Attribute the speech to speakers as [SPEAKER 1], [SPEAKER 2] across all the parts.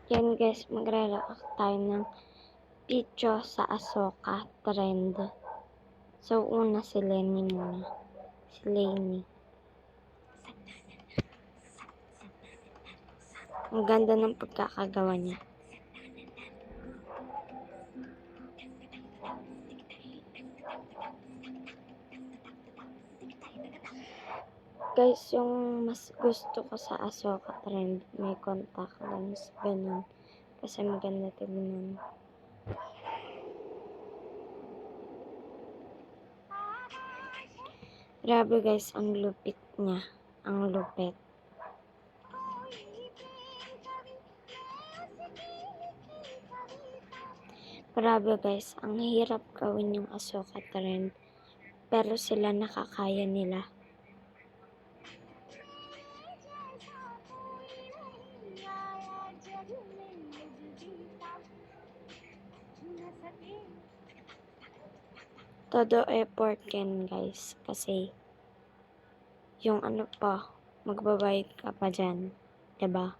[SPEAKER 1] Yan guys, magre-react tayo ng video sa Ahsoka trend. So, una si Lenny muna. Si Lenny. Ang ganda ng pagkakagawa niya. Guys, yung mas gusto ko sa Ahsoka trend, may contact lens, ganun. Kasi maganda tignan. Grabe guys, ang lupit niya. Ang lupit. Grabe guys, ang hirap gawin yung Ahsoka trend. Pero sila nakakaya nila. Todo effort yan guys. Kasi yung ano pa, magbabayad ka pa dyan. Diba?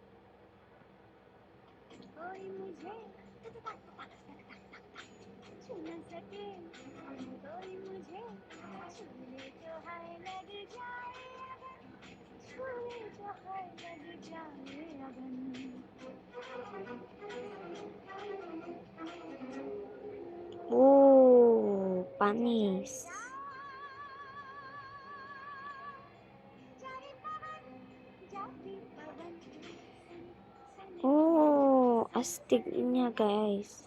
[SPEAKER 1] Ooh, panis. Oh, astig niya guys.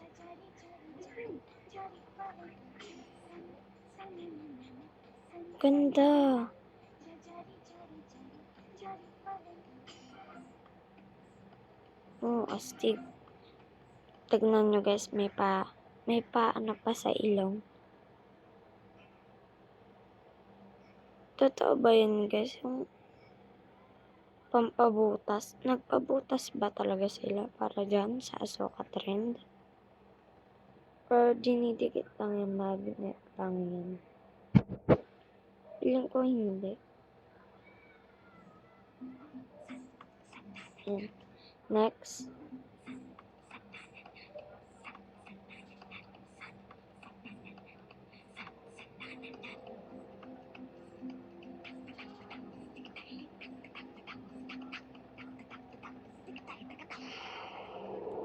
[SPEAKER 1] Ganda. Oh, astig. Tignan nyo guys, may pa ano pa sa ilong. Totoo ba yun guys? Yung pampabutas. Nagpabutas ba talaga sila para dyan sa Ahsoka trend? Or dinidikit lang yung magnet lang yun? Feeling ko hindi. Yan. Next.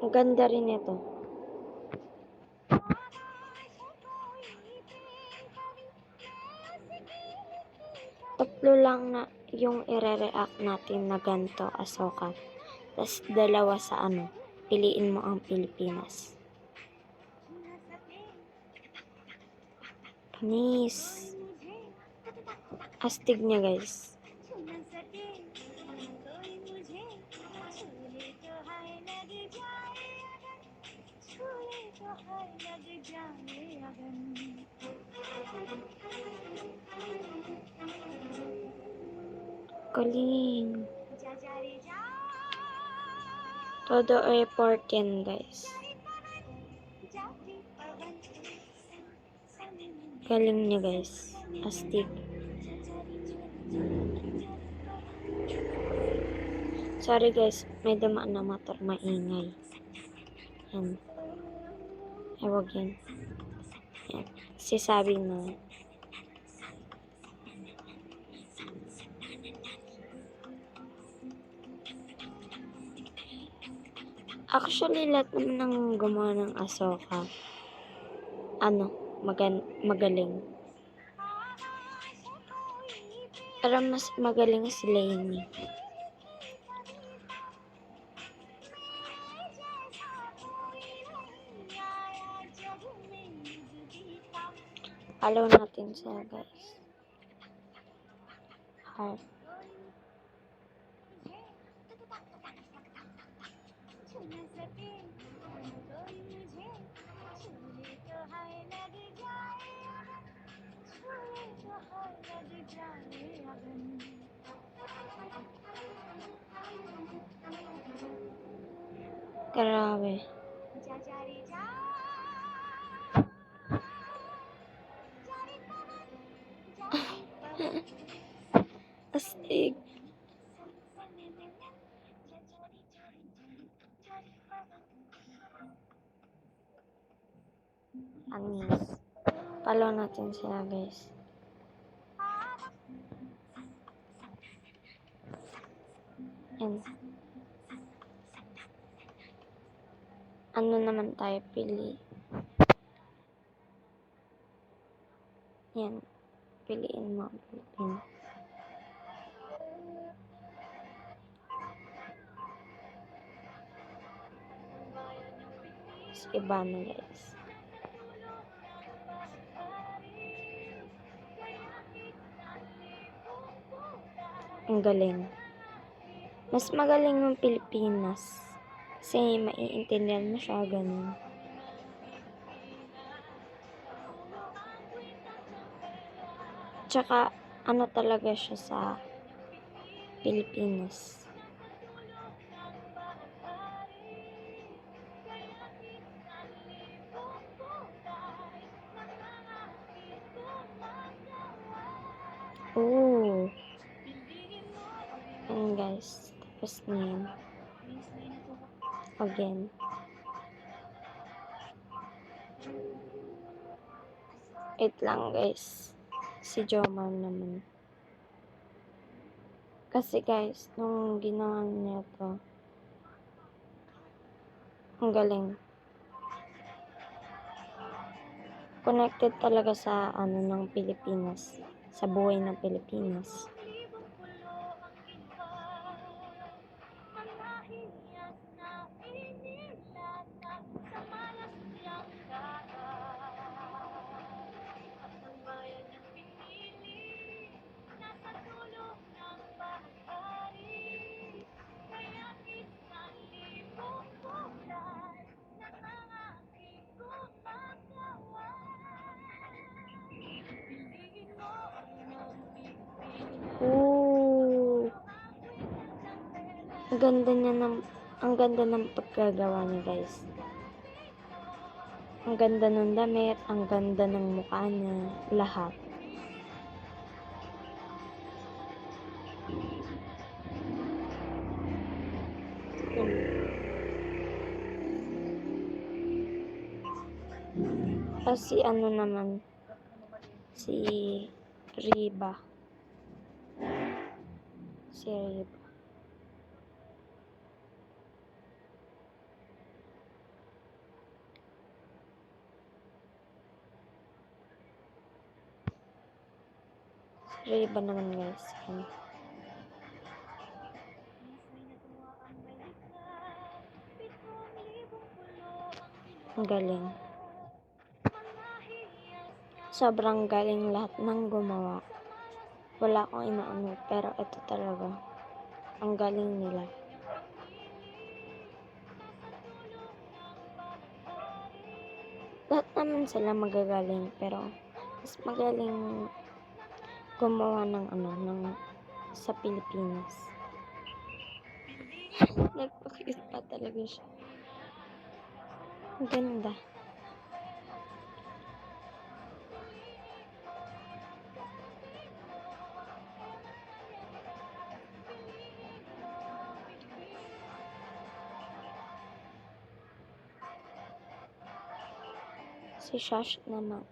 [SPEAKER 1] Ang ganda rin ito. Tatlo lang na yung ire-react natin na ganito, Ahsoka. Tas dalawa sa ano, piliin mo ang Pilipinas. Panis. Astig niya guys. Galing. Todo effort yan guys. Galing niya guys. Astig. Sorry guys, may dumaan na motor, maingay. Yan. Ay, wag yan. Yan. Sisabi na. Actually, lahat naman ng gumawa ng Ahsoka, ano, magaling. Pero mas magaling si Lenny. Follow natin siya guys. Heart. Grabe. Astig. Anis. Follow natin sila, guys. And ano naman tayo pili? Yan. Piliin mo ang Pilipino. Mas iba na, guys. Ang galing. Mas magaling yung Pilipinas. Kasi maiintindihan mo siya, ganun. Tsaka, ano talaga siya sa Pilipinas. Oh. Ayan, guys. Tapos na yan. Again. Wait lang, guys. Si Jomar naman. Kasi, guys, nung ginawa niya to, ang galing. Connected talaga sa ano ng Pilipinas. Sa buhay ng Pilipinas. Ooh. Ang ganda ng pagkagawa niya, guys. Ang ganda ng damit, ang ganda ng mukha niya, lahat. Si ano naman, si Riba. Si Riba. Si Riba naman, guys. Ang galing. Sobrang galing lahat ng gumawa. Wala akong inaano, pero ito talaga. Ang galing nila. Lahat naman sila magagaling, pero mas magaling gumawa ng ano, ng sa Pilipinas. Nagpakit pa talaga siya. Ang ganda. Si Shash naman.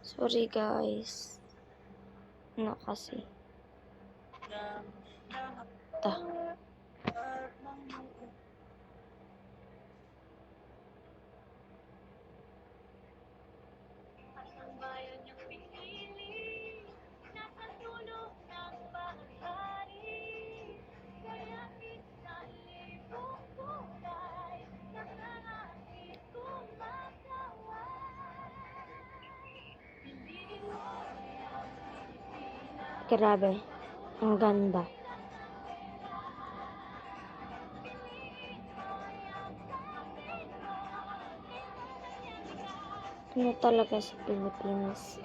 [SPEAKER 1] Sorry, guys. Ano kasi? Ta. Grabe. Ang ganda. Ano talaga sa Pilipinas?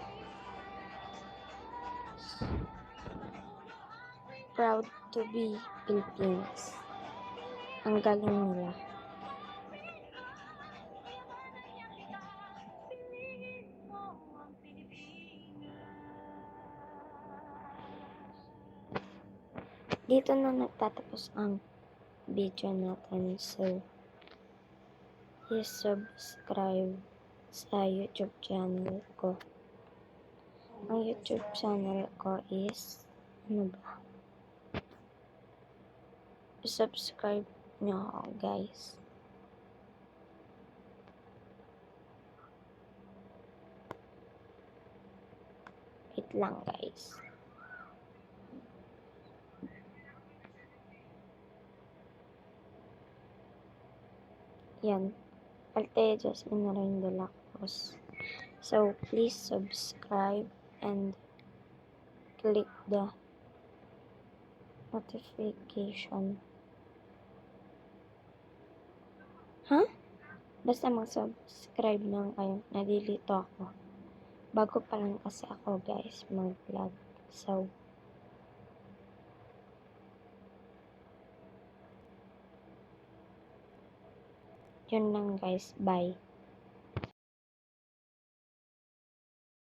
[SPEAKER 1] Proud to be Philippines. Ang galing nila. dito na nagtatapos ang video natin. So, i-subscribe sa YouTube channel ko. Ang YouTube channel ko is, ano ba? Subscribe nyo ako, guys. Wait lang, guys. Yan. Alte Jasmine Narain de la Cruz. So, please subscribe and click the notification. Basta mag-subscribe lang kayo. Nalilito ako. Bago pa lang kasi ako, guys, mag-vlog. So, yun lang, guys. Bye.